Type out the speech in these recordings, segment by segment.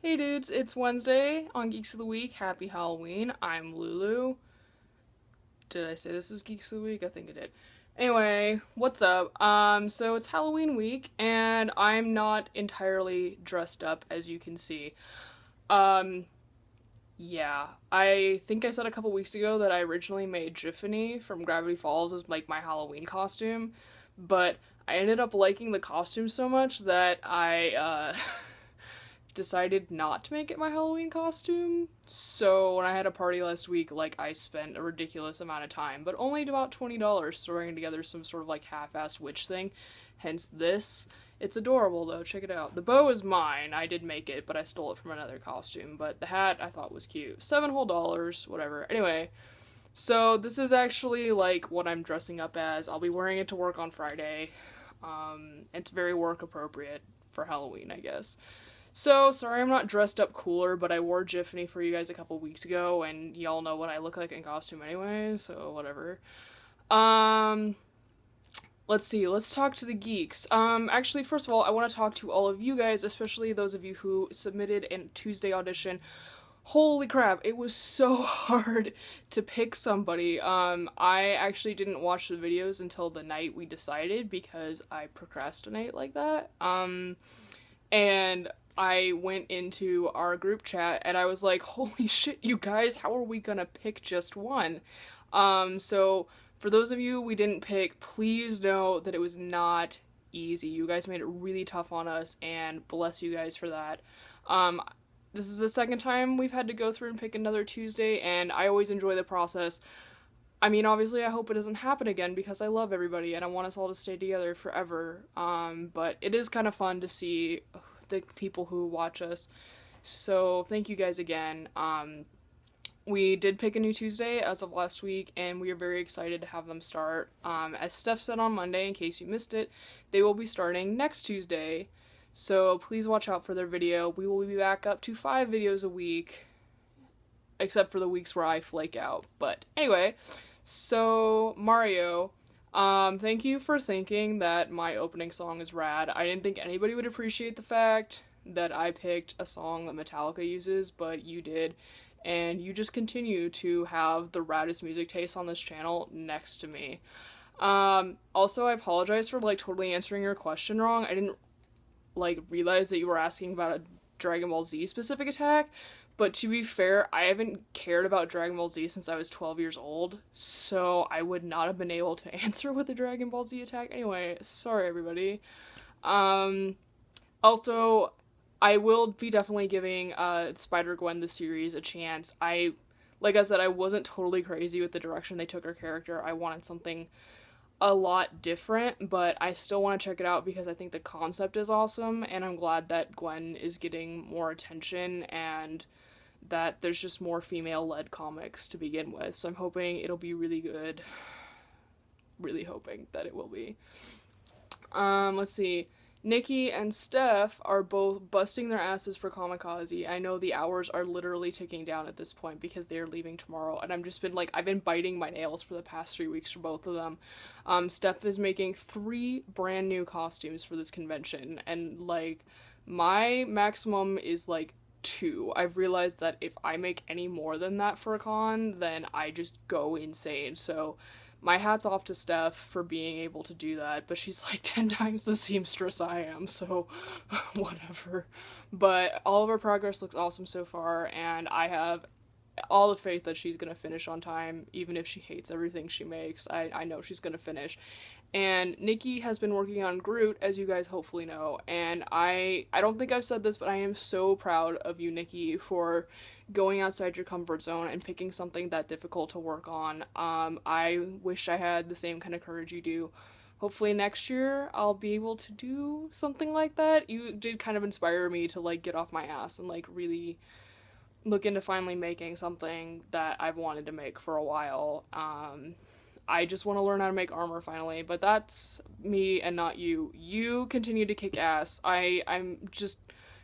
Hey dudes, it's Wednesday on Geeks of the Week. Happy Halloween. I'm Lulu. Did I say this is Geeks of the Week? I think I did. Anyway, what's up? So it's Halloween week and I'm not entirely dressed up as you can see. Um, yeah. I think I said a couple weeks ago that I originally made Jiffany from Gravity Falls as like my Halloween costume, but I ended up liking the costume so much that I decided not to make it my Halloween costume. So when I had a party last week, like I spent a ridiculous amount of time, but only about $20 throwing together some sort of like half-assed witch thing. Hence this. It's adorable though, check it out. The bow is mine. I did make it, but I stole it from another costume. But the hat I thought was cute. $7 whole, whatever. Anyway, so this is actually like what I'm dressing up as. I'll be wearing it to work on Friday. It's very work appropriate for Halloween, I guess. So, sorry I'm not dressed up cooler, but I wore Jiffany for you guys a couple weeks ago, and y'all know what I look like in costume anyway, so whatever. Let's see, let's talk to the geeks. Actually, first of all, I want to talk to all of you guys, especially those of you who submitted a Tuesday audition. Holy crap, it was so hard to pick somebody. I actually didn't watch the videos until the night we decided, because I procrastinate like that. And I went into our group chat and I was like, holy shit, you guys, how are we gonna pick just one? So for those of you we didn't pick, please know that it was not easy. You guys made it really tough on us, and bless you guys for that. This is the second time we've had to go through and pick another Tuesday, and I always enjoy the process. I mean, obviously I hope it doesn't happen again because I love everybody and I want us all to stay together forever. But it is kind of fun to see the people who watch us. So thank you guys again. We did pick a new Tuesday as of last week, and we are very excited to have them start. As Steph said on Monday, in case you missed it, they will be starting next Tuesday. So please watch out for their video. We will be back up to 5 videos a week, except for the weeks where I flake out. But anyway, so Mario, thank you for thinking that my opening song is rad. I didn't think anybody would appreciate the fact that I picked a song that Metallica uses, but you did. And you just continue to have the raddest music taste on this channel next to me. Also, I apologize for, like, totally answering your question wrong. I didn't, like, realize that you were asking about a Dragon Ball Z specific attack. But to be fair, I haven't cared about Dragon Ball Z since I was 12 years old, so I would not have been able to answer with a Dragon Ball Z attack. Anyway, sorry everybody. Also, I will be definitely giving Spider-Gwen the series a chance. Like I said, I wasn't totally crazy with the direction they took her character. I wanted something a lot different, but I still want to check it out because I think the concept is awesome, and I'm glad that Gwen is getting more attention and that there's just more female-led comics to begin with. So I'm hoping it'll be really good. Really hoping that it will be. Let's see. Nikki and Steph are both busting their asses for Kamikaze. I know the hours are literally ticking down at this point because they are leaving tomorrow, and I've been biting my nails for the past 3 weeks for both of them. Steph is making 3 brand new costumes for this convention, and like, my maximum is like 2. I've realized that if I make any more than that for a con, then I just go insane. So my hat's off to Steph for being able to do that, but she's like 10 times the seamstress I am, so whatever. But all of her progress looks awesome so far, and I have all the faith that she's gonna finish on time, even if she hates everything she makes. I know she's gonna finish. And Nikki has been working on Groot, as you guys hopefully know, and I don't think I've said this, but I am so proud of you, Nikki, for going outside your comfort zone and picking something that difficult to work on. I wish I had the same kind of courage you do. Hopefully next year I'll be able to do something like that. You did kind of inspire me to like get off my ass and like really look into finally making something that I've wanted to make for a while. I just want to learn how to make armor finally, but that's me and not you. You continue to kick ass. I'm just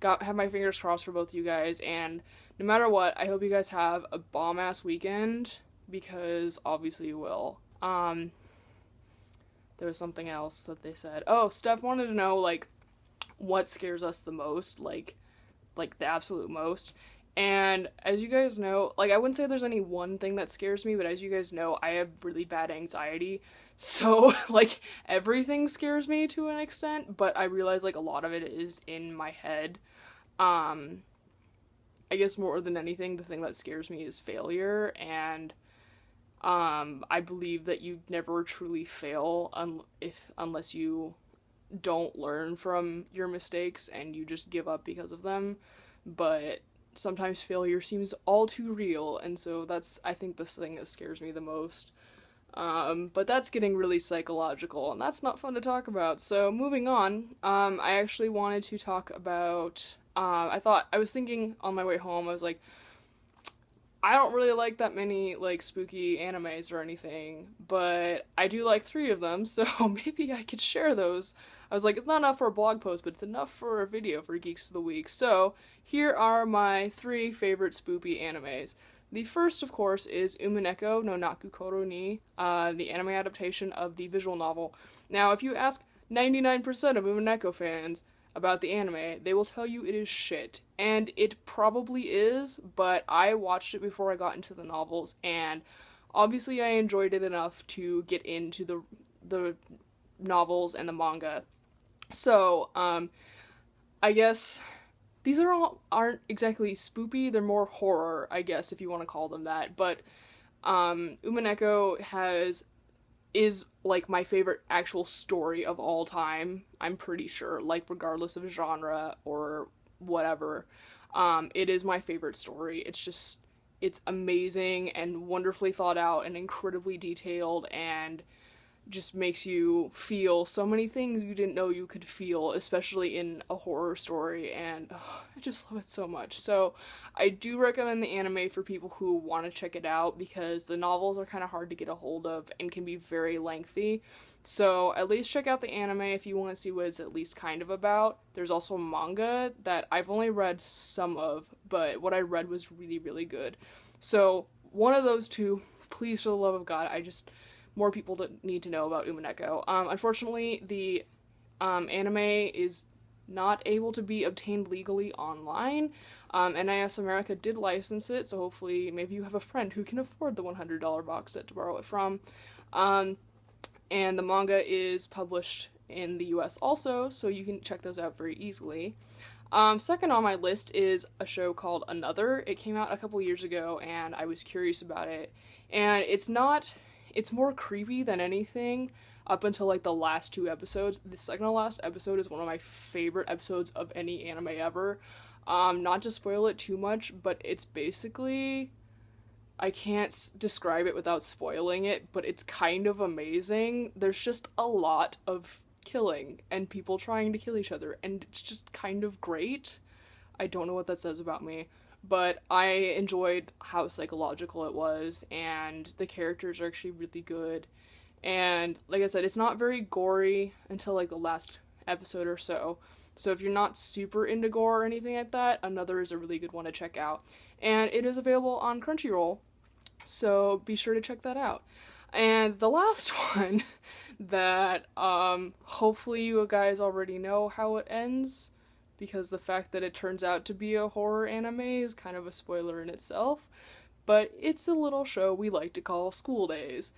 have my fingers crossed for both you guys, and no matter what, I hope you guys have a bomb-ass weekend, because obviously you will. There was something else that they said. Oh, Steph wanted to know, like, what scares us the most, like, like the absolute most. And as you guys know, like I wouldn't say there's any one thing that scares me, but as you guys know, I have really bad anxiety. So like everything scares me to an extent, but I realize like a lot of it is in my head. Um I guess more than anything, the thing that scares me is failure, and I believe that you never truly fail unless you don't learn from your mistakes and you just give up because of them. But sometimes failure seems all too real, and so that's, I think, this thing that scares me the most. But that's getting really psychological, and that's not fun to talk about. So moving on, I actually wanted to talk about. I was thinking on my way home, I was like, I don't really like that many like spooky animes or anything, but I do like 3 of them, so maybe I could share those. I was like, it's not enough for a blog post, but it's enough for a video for Geeks of the Week. So here are my 3 favorite spoopy animes. The first, of course, is Umineko no Naku Koro ni, the anime adaptation of the visual novel. Now, if you ask 99% of Umineko fans about the anime, they will tell you it is shit. And it probably is, but I watched it before I got into the novels, and obviously I enjoyed it enough to get into the novels and the manga. So, I guess these aren't exactly spoopy, they're more horror, I guess, if you want to call them that. But Umineko is like my favorite actual story of all time, I'm pretty sure, like regardless of genre or whatever. It is my favorite story. It's amazing and wonderfully thought out and incredibly detailed, and just makes you feel so many things you didn't know you could feel, especially in a horror story, and I just love it so much. So I do recommend the anime for people who want to check it out, because the novels are kind of hard to get a hold of and can be very lengthy. So at least check out the anime if you want to see what it's at least kind of about. There's also manga that I've only read some of, but what I read was really, really good. So one of those 2, please, for the love of God, more people need to know about Umineko. Unfortunately, the anime is not able to be obtained legally online. NIS America did license it, so hopefully maybe you have a friend who can afford the $100 box set to borrow it from. And the manga is published in the US also, so you can check those out very easily. Second on my list is a show called Another. It came out a couple years ago, and I was curious about it. And it's more creepy than anything up until like the last 2 episodes. The second to last episode is one of my favorite episodes of any anime ever. Not to spoil it too much, but it's basically, I can't describe it without spoiling it, but it's kind of amazing. There's just a lot of killing and people trying to kill each other, and it's just kind of great. I don't know what that says about me, but I enjoyed how psychological it was, and the characters are actually really good. And like I said, it's not very gory until like the last episode or so. So if you're not super into gore or anything like that, Another is a really good one to check out. And it is available on Crunchyroll, so be sure to check that out. And the last one that hopefully you guys already know how it ends, because the fact that it turns out to be a horror anime is kind of a spoiler in itself, but it's a little show we like to call School Days.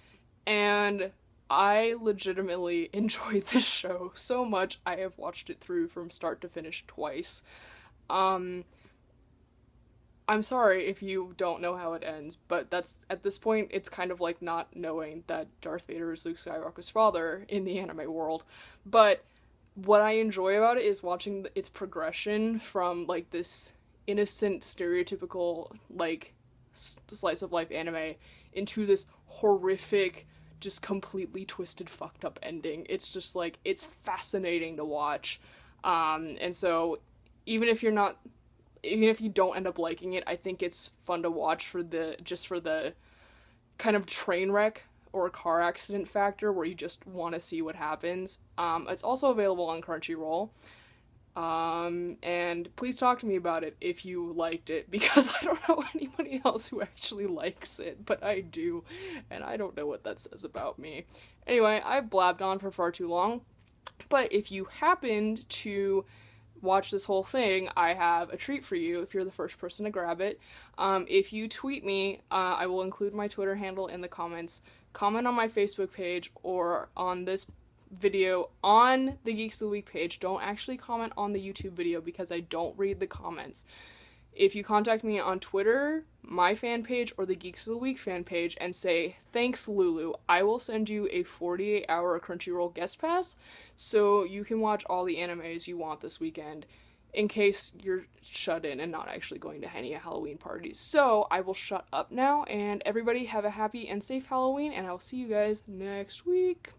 And I legitimately enjoyed this show so much, I have watched it through from start to finish twice. I'm sorry if you don't know how it ends, but that's, at this point, it's kind of like not knowing that Darth Vader is Luke Skywalker's father in the anime world. But what I enjoy about it is watching its progression from, like, this innocent, stereotypical, like, slice of life anime into this horrific, just completely twisted, fucked up ending. It's just, like, it's fascinating to watch. And so, even if you don't end up liking it, I think it's fun to watch for the kind of train wreck or car accident factor where you just want to see what happens. It's also available on Crunchyroll. And please talk to me about it if you liked it, because I don't know anybody else who actually likes it, but I do, and I don't know what that says about me. Anyway, I've blabbed on for far too long, but if you happened to watch this whole thing, I have a treat for you if you're the first person to grab it. If you tweet me, I will include my Twitter handle in the comments. Comment on my Facebook page or on this video on the Geeks of the Week page. Don't actually comment on the YouTube video because I don't read the comments. If you contact me on Twitter, my fan page, or the Geeks of the Week fan page and say, thanks Lulu, I will send you a 48-hour Crunchyroll guest pass so you can watch all the animes you want this weekend in case you're shut in and not actually going to any Halloween parties. So I will shut up now, and everybody have a happy and safe Halloween, and I'll see you guys next week.